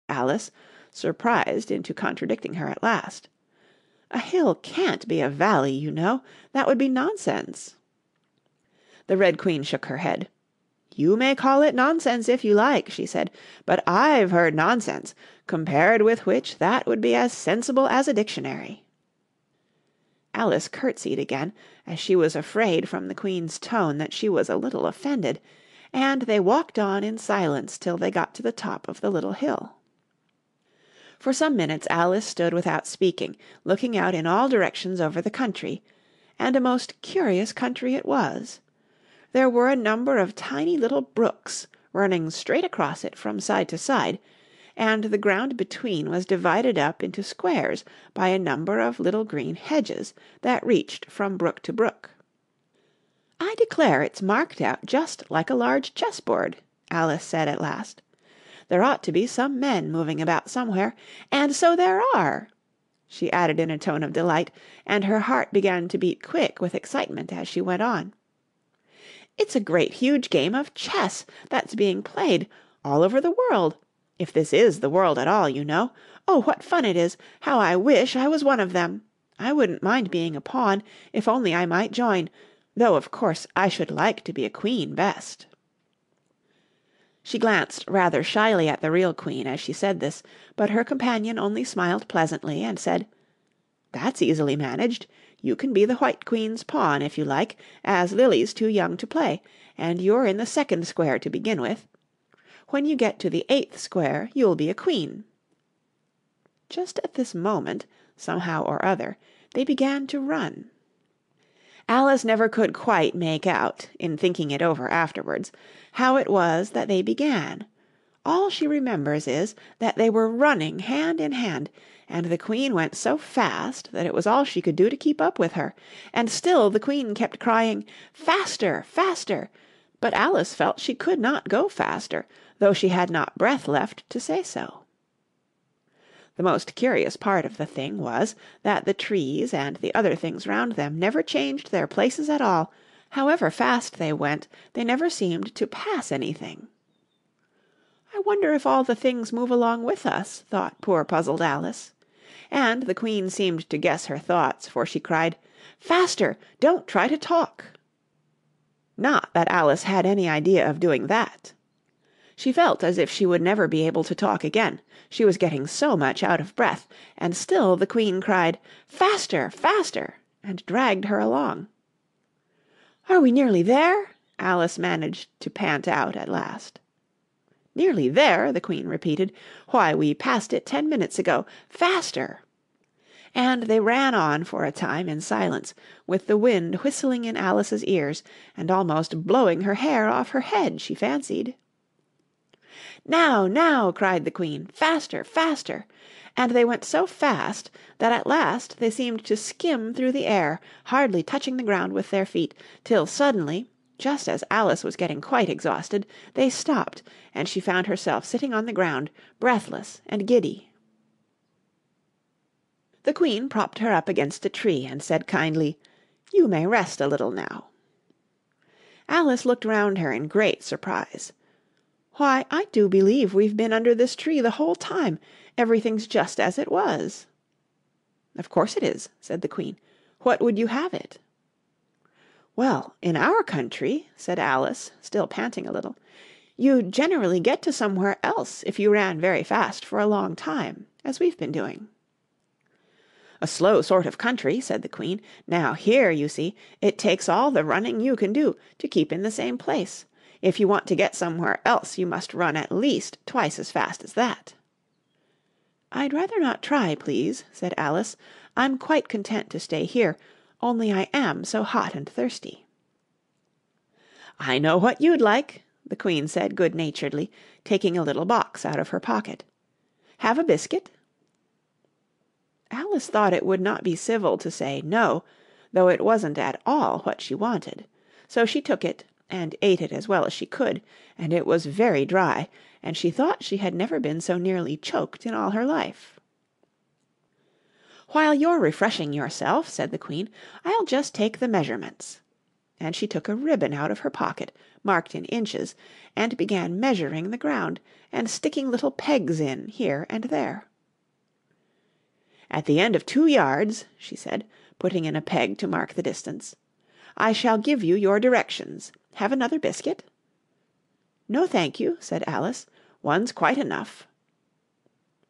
Alice, surprised into contradicting her at last. "A hill can't be a valley, you know. That would be nonsense." The Red Queen shook her head. "You may call it nonsense if you like," she said, "but I've heard nonsense, compared with which that would be as sensible as a dictionary." Alice curtsied again, as she was afraid from the Queen's tone that she was a little offended, and they walked on in silence till they got to the top of the little hill. For some minutes Alice stood without speaking, looking out in all directions over the country, and a most curious country it was. There were a number of tiny little brooks running straight across it from side to side, and the ground between was divided up into squares by a number of little green hedges that reached from brook to brook. "I declare it's marked out just like a large chessboard," Alice said at last. "There ought to be some men moving about somewhere, and so there are!" she added in a tone of delight, and her heart began to beat quick with excitement as she went on. "It's a great huge game of chess that's being played all over the world. If this is the world at all, you know. Oh, what fun it is! How I wish I was one of them! I wouldn't mind being a pawn, if only I might join, though of course I should like to be a queen best." She glanced rather shyly at the real Queen as she said this, but her companion only smiled pleasantly and said, "That's easily managed. You can be the White Queen's pawn if you like, as Lily's too young to play, and you're in the second square to begin with. When you get to the 8th square you'll be a queen." Just at this moment, somehow or other, they began to run. Alice never could quite make out, in thinking it over afterwards, how it was that they began. All she remembers is that they were running hand in hand, and the Queen went so fast that it was all she could do to keep up with her, and still the Queen kept crying, "Faster, faster!" but Alice felt she could not go faster, though she had not breath left to say so. The most curious part of the thing was that the trees and the other things round them never changed their places at all. However fast they went, they never seemed to pass anything. "I wonder if all the things move along with us," thought poor puzzled Alice. And the Queen seemed to guess her thoughts, for she cried, "Faster! Don't try to talk!" Not that Alice had any idea of doing that. She felt as if she would never be able to talk again, she was getting so much out of breath, and still the Queen cried, "Faster, faster!" and dragged her along. "Are we nearly there?" Alice managed to pant out at last. "Nearly there?" the Queen repeated. "Why, we passed it 10 minutes ago. Faster!" And they ran on for a time in silence, with the wind whistling in Alice's ears, and almost blowing her hair off her head, she fancied. "Now, now!" cried the Queen. "Faster, faster!" And they went so fast that at last they seemed to skim through the air, hardly touching the ground with their feet, till suddenly, just as Alice was getting quite exhausted, they stopped, and she found herself sitting on the ground, breathless and giddy. The Queen propped her up against a tree and said kindly, "You may rest a little now." Alice looked round her in great surprise. "Why, I do believe we've been under this tree the whole time. Everything's just as it was." "Of course it is," said the Queen. "What would you have it?" "Well, in our country," said Alice, still panting a little, "you'd generally get to somewhere else if you ran very fast for a long time, as we've been doing." "A slow sort of country," said the Queen. "Now here, you see, it takes all the running you can do to keep in the same place. If you want to get somewhere else you must run at least twice as fast as that." "I'd rather not try, please," said Alice. "I'm quite content to stay here, only I am so hot and thirsty." "I know what you'd like," the Queen said good-naturedly, taking a little box out of her pocket. "Have a biscuit?" Alice thought it would not be civil to say no, though it wasn't at all what she wanted. So she took it, and ate it as well as she could, and it was very dry, and she thought she had never been so nearly choked in all her life. "While you're refreshing yourself," said the Queen, "I'll just take the measurements." and she took a ribbon out of her pocket, marked in inches, and began measuring the ground, and sticking little pegs in here and there. "At the end of 2 yards," she said, putting in a peg to mark the distance, "I shall give you your directions. Have another biscuit?" "No, thank you," said Alice. "One's quite enough."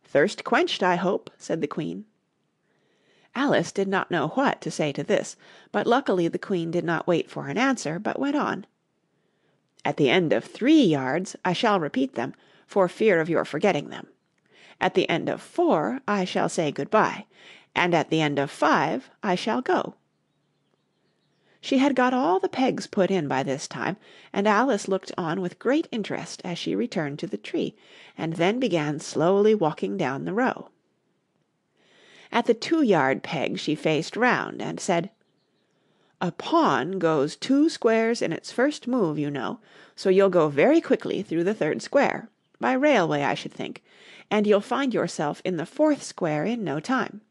"Thirst quenched, I hope," said the Queen. Alice did not know what to say to this, but luckily the Queen did not wait for an answer, but went on. "At the end of 3 yards I shall repeat them, for fear of your forgetting them. At the end of 4 I shall say good-bye, and at the end of 5 I shall go." She had got all the pegs put in by this time, and Alice looked on with great interest as she returned to the tree, and then began slowly walking down the row. At the 2-yard peg she faced round, and said, "A pawn goes 2 squares in its first move, you know, so you'll go very quickly through the 3rd square, by railway I should think, and you'll find yourself in the 4th square in no time.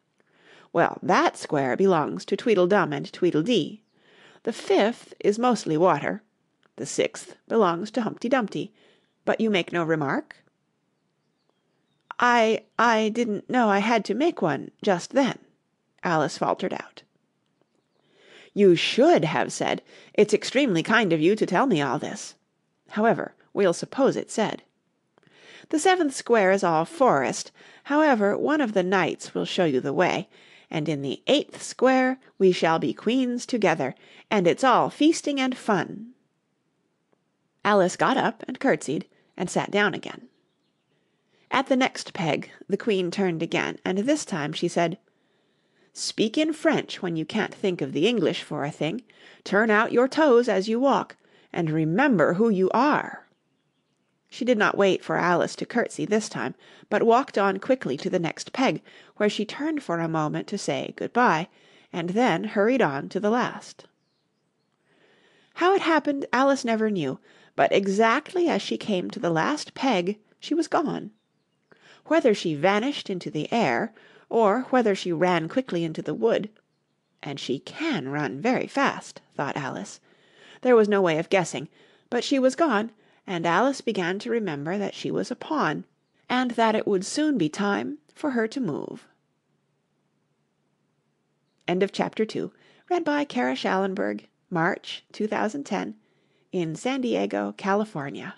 Well, that square belongs to Tweedledum and Tweedledee. The 5th is mostly water. The 6th belongs to Humpty Dumpty. But you make no remark?" I didn't know I had to make one just then," Alice faltered out. "You should have said, 'It's extremely kind of you to tell me all this.' However, we'll suppose it said. The 7th square is all forest. However, one of the knights will show you the way, and in the 8th square we shall be queens together, and it's all feasting and fun." Alice got up and curtsied, and sat down again. At the next peg the Queen turned again, and this time she said, "Speak in French when you can't think of the English for a thing. Turn out your toes as you walk, and remember who you are." She did not wait for Alice to curtsy this time, but walked on quickly to the next peg, where she turned for a moment to say good-bye, and then hurried on to the last. How it happened Alice never knew, but exactly as she came to the last peg she was gone. Whether she vanished into the air, or whether she ran quickly into the wood, and she can run very fast, thought Alice, there was no way of guessing, but she was gone, and Alice began to remember that she was a pawn, and that it would soon be time for her to move. End of Chapter 2. Read by Kara Schallenberg, March 2010, in San Diego, California.